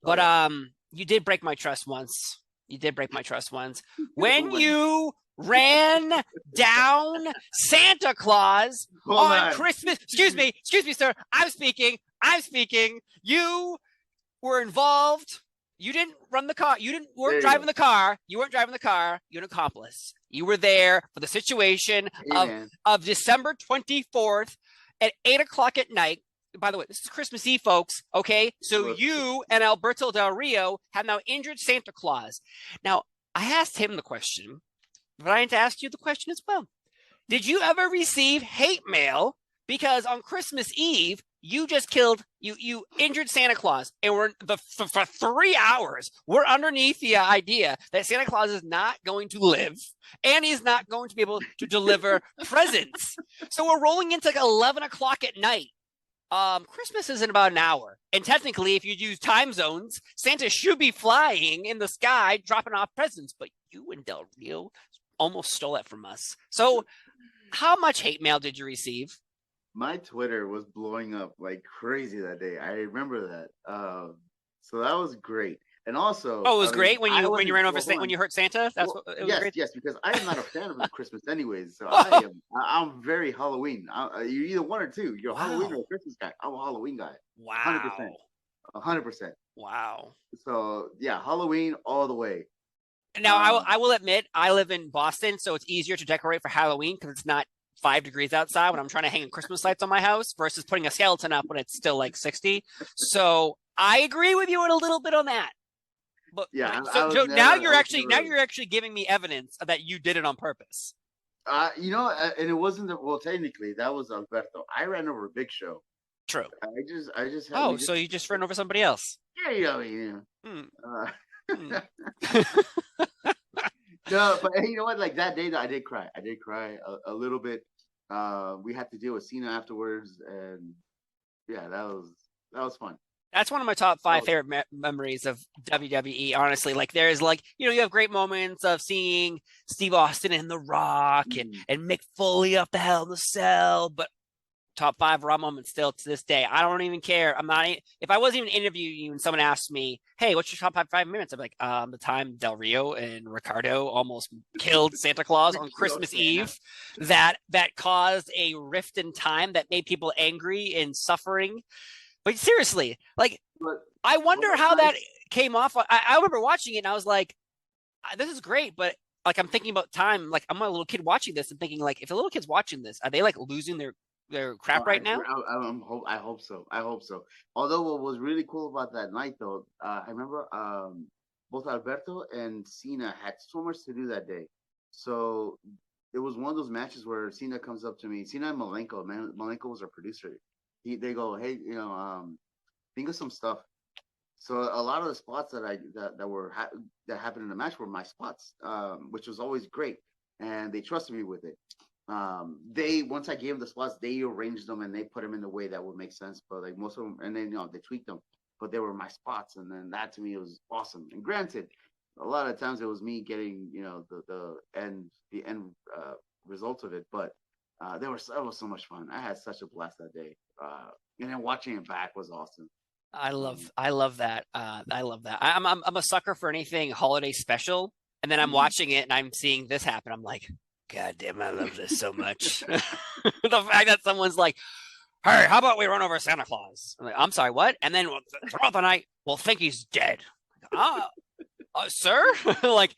But yeah. you did break my trust once. You did break my trust once when you ran down Santa Claus Hold on on. Christmas. Excuse me, sir. I'm speaking. I'm speaking. You were involved. You didn't run the car. Weren't There you driving go. the car. You weren't driving the car. You're an accomplice. You were there for the situation Hey, man. of December 24th at 8 o'clock at night. By the way, this is Christmas Eve, folks. Okay, so Look, you and Alberto Del Rio have now injured Santa Claus. Now, I asked him the question, but I need to ask you the question as well. Did you ever receive hate mail because on Christmas Eve you just killed you injured Santa Claus, and for 3 hours we're underneath the idea that Santa Claus is not going to live and he's not going to be able to deliver presents. So we're rolling into like 11 o'clock at night. Christmas is in about an hour, and technically, if you use time zones, Santa should be flying in the sky, dropping off presents. But you and Del Rio almost stole that from us. So, how much hate mail did you receive? my Twitter was blowing up like crazy that day. I remember that. So that was great. And also, Oh, it was I mean, great when I you wasn't ran over well, hold when on. you hurt Santa. That's Well, what it was yes, great. yes, because I am not a fan of Christmas anyways. So Oh, I'm very Halloween. You're either one or two. You're a Halloween or wow, a Christmas guy. I'm a Halloween guy, 100%, wow, 100%. wow. So yeah, Halloween all the way. Now, Um, I will admit, I live in Boston, so it's easier to decorate for Halloween because it's not 5 degrees outside when I'm trying to hang Christmas lights on my house versus putting a skeleton up when it's still like 60. So I agree with you a little bit on that. But yeah, so I was now never. you're actually giving me evidence that you did it on purpose. And it wasn't well. Technically, that was Alberto. I ran over Big Show. True. I just had Oh, we so just you just ran over somebody else. yeah, Hmm. Hmm. no, but hey, you know what? Like that day, I did cry. I did cry a little bit. We had to deal with Cena afterwards, and yeah, that was fun. That's one of my top That five was favorite memories of WWE. Honestly, like there's like you have great moments of seeing Steve Austin and The Rock mm, and Mick Foley up the Hell in the Cell, but top five Raw moments still to this day. I don't even care. I'm not. If I wasn't even interviewing you and someone asked me, "Hey, what's your top 5 minutes?" I'm like, the time Del Rio and Ricardo almost killed Santa Claus on killed Christmas Santa. Eve. That caused a rift in time that made people angry and suffering. But seriously, like, But I what wonder was how that nice? came off. I remember watching it and I was like, this is great, but like I'm thinking about time. Like I'm a little kid watching this and thinking like, if a little kid's watching this, are they like losing their Oh, crap right now? I hope so. I hope so. Although what was really cool about that night, though, I remember both Alberto and Cena had so much to do that day. So it was one of those matches where Cena comes up to me. Cena and Malenko, man, Malenko was our producer. They go, hey, think of some stuff. So a lot of the spots that happened in the match were my spots, which was always great, and they trusted me with it. They once I gave them the spots, they arranged them and they put them in the way that would make sense. But like most of them, and then they tweaked them, but they were my spots, and then that to me was awesome. And granted, a lot of times it was me getting the end result of it, but that was so much fun. I had such a blast that day, and then watching it back was awesome. Um, I love that. I love that. I'm a sucker for anything holiday special, and then I'm mhm. watching it and I'm seeing this happen. I'm like, God damn, I love this so much. The fact that someone's like, hey, how about we run over Santa Claus? I'm sorry, what? And then throughout the night, we'll think he's dead. Ah, sir? Like,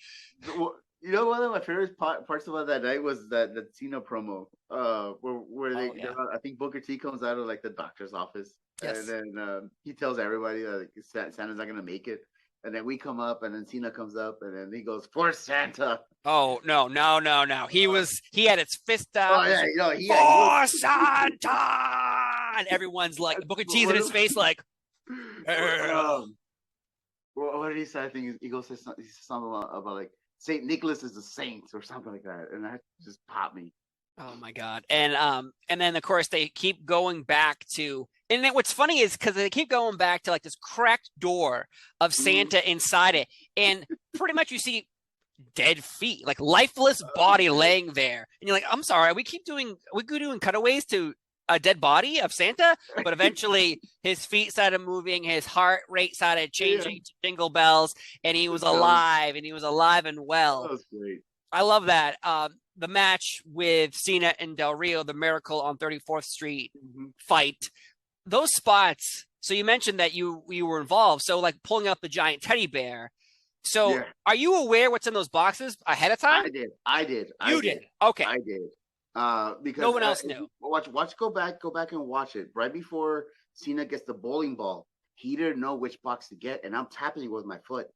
Well, one of my favorite parts about that night was that Cena promo, where oh yeah, I think Booker T comes out of like the doctor's office, and yes. then he tells everybody that like, Santa's not gonna make it, and then we come up, and then Cena comes up, and then he goes for Santa. Oh no, no, no, no. He had his fist Oh up. He's yeah, like, he was. for Santa, and everyone's like Booker T's in his face, like, "Ugh." Um, what did he say? I think he goes he says something about like Saint Nicholas is a saint or something like that, and that just popped me. Oh my God. And then of course they keep going back to, and then what's funny is because they keep going back to like this cracked door of Mhm. Santa inside it, and pretty much you see dead feet, like lifeless body laying there, and you're like, I'm sorry, we keep doing cutaways to a dead body of Santa, but eventually his feet started moving, his heart rate started Yeah, changing to jingle bells, and he was alive, and he was alive and that well. was great. I love that. The match with Cena and Del Rio, the Miracle on 34th Street Hmm. fight, those spots. So you mentioned that you were involved. So like pulling up the giant teddy bear. So Yeah, are you aware what's in those boxes ahead of time? I did. I did. I You did. did. Okay. I did. No Because one else if knew. you watch, go back and watch it. Right before Cena gets the bowling ball, he didn't know which box to get, and I'm tapping it with my foot,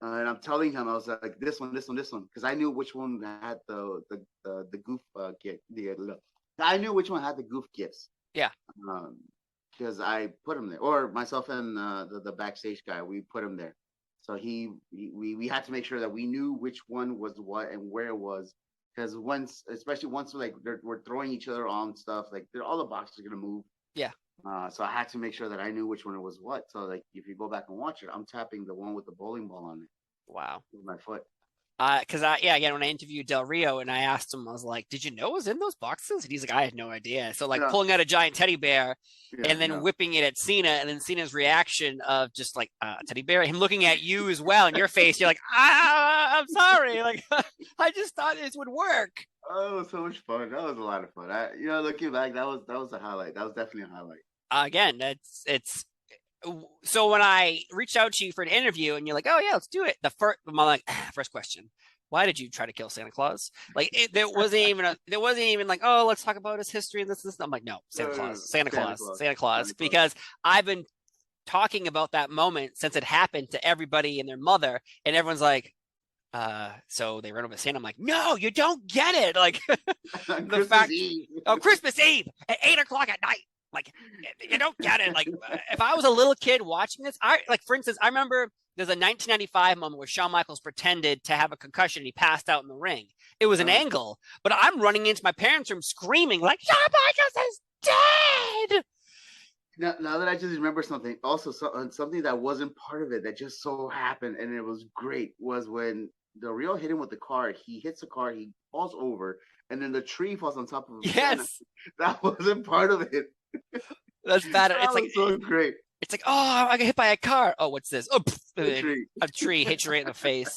and I'm telling him I was like, this one, this one, this one, because I knew which one had the goof gift. I knew which one had the goof gifts. Yeah. Um, because I put him there, or myself and the backstage guy, we put him there. So we had to make sure that we knew which one was what and where it was, because especially once like we're throwing each other on stuff, like all the boxes are gonna move. Yeah. So I had to make sure that I knew which one it was what. So like if you go back and watch it, I'm tapping the one with the bowling ball on it Wow. with my foot. Because again, when I interviewed Del Rio and I asked him, I was like, "Did you know it was in those boxes?" And he's like, "I had no idea." So like Yeah, pulling out a giant teddy bear yeah, and then yeah. whipping it at Cena, and then Cena's reaction of just like teddy bear, him looking at you as well in your face. You're like, I'm sorry, like I just thought this would work. Oh, it was so much fun. That was a lot of fun. Looking back, that was a highlight. That was definitely a highlight. Again, it's so when I reached out to you for an interview and you're like, "Oh yeah, let's do it." I'm like, first question: why did you try to kill Santa Claus? Like there wasn't even like, "Oh, let's talk about his history and this." I'm like, no, Santa Claus, Santa Santa Claus, Claus. Santa Claus, Santa Claus. because I've been talking about that moment since it happened to everybody and their mother, and everyone's like, so they ran over Santa. I'm like, no, you don't get it. Like the Christmas fact, Eve. oh, Christmas Eve at 8 o'clock at night. Like you don't get it. Like if I was a little kid watching this, for instance, I remember there's a 1995 moment where Shawn Michaels pretended to have a concussion and he passed out in the ring. It was an angle, but I'm running into my parents' room screaming like, Shawn Michaels is dead. Now that I just remember something, also something that wasn't part of it that just so happened and it was great was when the Real hit him with the car. He hits the car, he falls over, and then the tree falls on top of Santa. Yes, That wasn't part of it. that's bad. That It's like was so great. it's like, oh, I got hit by a car. Oh, what's this? Oh, The tree. a tree hits you right in the face.